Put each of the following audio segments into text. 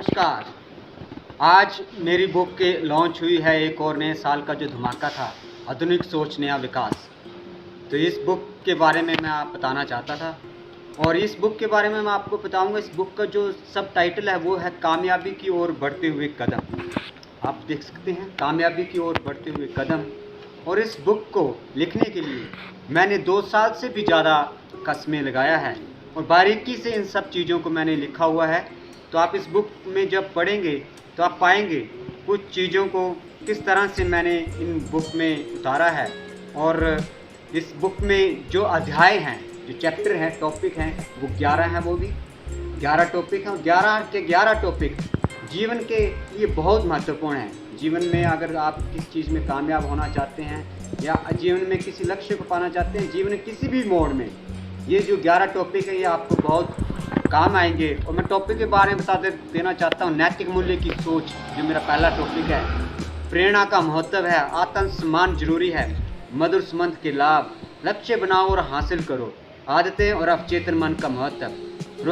नमस्कार। आज मेरी बुक के लॉन्च हुई है एक और नए साल का जो धमाका था, आधुनिक सोच नया विकास। तो इस बुक के बारे में मैं आप बताना चाहता था और इस बुक के बारे में मैं आपको बताऊंगा। इस बुक का जो सब टाइटल है वो है कामयाबी की ओर बढ़ते हुए कदम। आप देख सकते हैं, कामयाबी की ओर बढ़ते हुए कदम। और इस बुक को लिखने के लिए मैंने 2 साल से भी ज़्यादा का समय लगाया है और बारीकी से इन सब चीज़ों को मैंने लिखा हुआ है। तो आप इस बुक में जब पढ़ेंगे तो आप पाएंगे कुछ चीज़ों को किस तरह से मैंने इन बुक में उतारा है। और इस बुक में जो अध्याय हैं, जो चैप्टर हैं, टॉपिक हैं, वो 11 हैं। वो भी 11 टॉपिक हैं और 11 के 11 टॉपिक जीवन के लिए बहुत महत्वपूर्ण हैं। जीवन में अगर आप किसी चीज़ में कामयाब होना चाहते हैं या जीवन में किसी लक्ष्य को पाना चाहते हैं, जीवन में किसी भी मोड़ में, ये जो 11 टॉपिक है ये आपको बहुत काम आएंगे। और मैं टॉपिक के बारे में देना चाहता हूँ। नैतिक मूल्य की सोच जो मेरा पहला टॉपिक है। प्रेरणा का महत्व है। आत्म सम्मान जरूरी है। मधुर संबंध के लाभ। लक्ष्य बनाओ और हासिल करो। आदतें और अवचेतन मन का महत्व।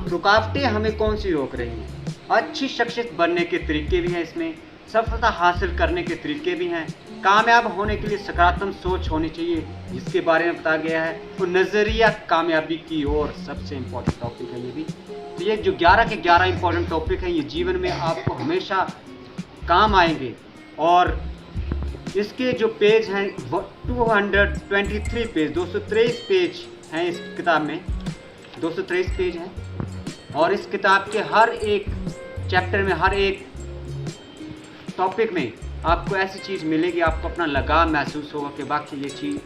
रुकावटें हमें कौन सी रोक रही हैं। अच्छी शख्सियत बनने के तरीके भी हैं इसमें। सफलता हासिल करने के तरीके भी हैं। कामयाब होने के लिए सकारात्मक सोच होनी चाहिए, जिसके बारे में बताया गया है। और नज़रिया कामयाबी की ओर सबसे इम्पोर्टेंट टॉपिक है ये भी। तो ये जो 11 के 11 इम्पोर्टेंट टॉपिक हैं, ये जीवन में आपको हमेशा काम आएंगे। और इसके जो पेज हैं 223 पेज, 223 पेज हैं इस किताब में। 223 पेज हैं और इस किताब के हर एक चैप्टर में, हर एक टॉपिक में आपको ऐसी चीज़ मिलेगी, आपको अपना लगाव महसूस होगा कि बाकी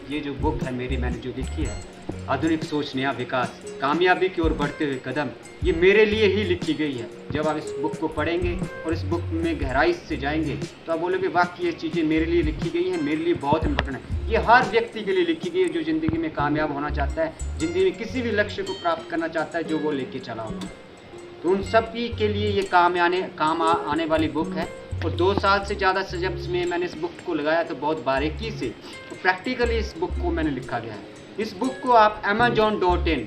ये जो बुक है मेरी, मैंने जो लिखी है, आधुनिक सोच नया विकास, कामयाबी की ओर बढ़ते हुए कदम, ये मेरे लिए ही लिखी गई है। जब आप इस बुक को पढ़ेंगे और इस बुक में गहराई से जाएंगे तो आप बोलोगे बाकी ये चीज़ें मेरे लिए लिखी गई हैं, मेरे लिए बहुत इंपॉर्टेंट है। ये हर व्यक्ति के लिए लिखी गई है जो ज़िंदगी में कामयाब होना चाहता है, ज़िंदगी में किसी भी लक्ष्य को प्राप्त करना चाहता है, जो वो लेके चला होगा। तो उन सभी के लिए ये काम आने वाली बुक है। और 2 साल से ज़्यादा से जब मैंने इस बुक को लगाया तो बहुत बारीकी से तो प्रैक्टिकली इस बुक को मैंने लिखा गया है। इस बुक को आप Amazon.in,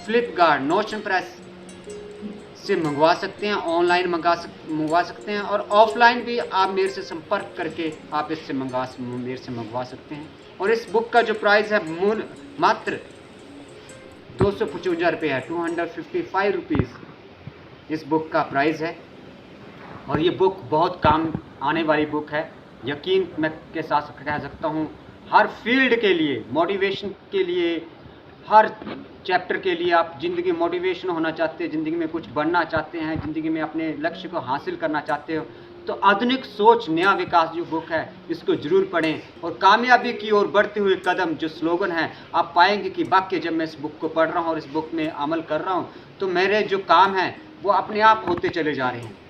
फ्लिपकार्ट, नोशन प्रेस से मंगवा सकते हैं, ऑनलाइन मंगवा सकते हैं और ऑफलाइन भी आप मेरे से संपर्क करके आप मेरे से मंगवा सकते हैं। और इस बुक का जो प्राइस है मात्र 255 रुपये है, 255 रुपीज़ इस बुक का प्राइस है। और ये बुक बहुत काम आने वाली बुक है। यकीन मैं के साथ कह सकता हूँ, हर फील्ड के लिए, मोटिवेशन के लिए, हर चैप्टर के लिए, आप ज़िंदगी मोटिवेशन होना चाहते हैं, ज़िंदगी में कुछ बनना चाहते हैं, ज़िंदगी में अपने लक्ष्य को हासिल करना चाहते हो, तो आधुनिक सोच नया विकास जो बुक है इसको ज़रूर पढ़ें। और कामयाबी की ओर बढ़ते हुए कदम जो स्लोगन है, आप पाएंगे कि वाकई जब मैं इस बुक को पढ़ रहा हूँ और इस बुक में अमल कर रहा हूँ तो मेरे जो काम हैं वो अपने आप होते चले जा रहे हैं।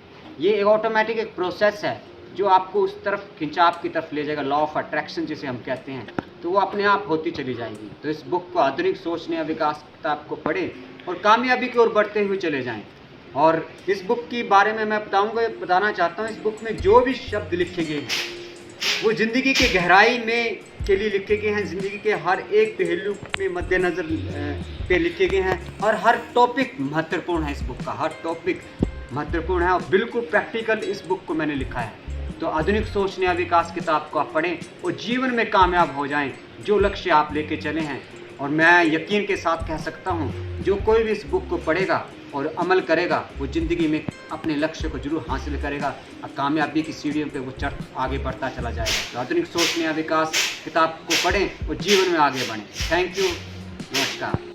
ये एक ऑटोमेटिक एक प्रोसेस है जो आपको उस तरफ खिंचाव की तरफ ले जाएगा, लॉ ऑफ अट्रैक्शन जिसे हम कहते हैं, तो वो अपने आप होती चली जाएगी। तो इस बुक को, आधुनिक सोच नया विकास किताब को पढ़ें और कामयाबी की ओर बढ़ते हुए चले जाएं। और इस बुक के बारे में मैं बताना चाहता हूँ, इस बुक में जो भी शब्द लिखे गए हैं वो ज़िंदगी के गहराई में के लिए लिखे गए हैं, ज़िंदगी के हर एक पहलू में मद्देनज़र पे लिखे गए हैं। और हर टॉपिक महत्वपूर्ण है, इस बुक का हर टॉपिक महत्वपूर्ण है और बिल्कुल प्रैक्टिकल इस बुक को मैंने लिखा है। तो आधुनिक सोच नया विकास किताब को आप पढ़ें और जीवन में कामयाब हो जाएं, जो लक्ष्य आप लेके चले हैं। और मैं यकीन के साथ कह सकता हूं, जो कोई भी इस बुक को पढ़ेगा और अमल करेगा वो ज़िंदगी में अपने लक्ष्य को जरूर हासिल करेगा और कामयाबी की सीढ़ियों पे वो आगे बढ़ता चला जाएगा। तो आधुनिक सोच नया विकास किताब को पढ़ें और जीवन में आगे बढ़ें। थैंक यू, नमस्कार।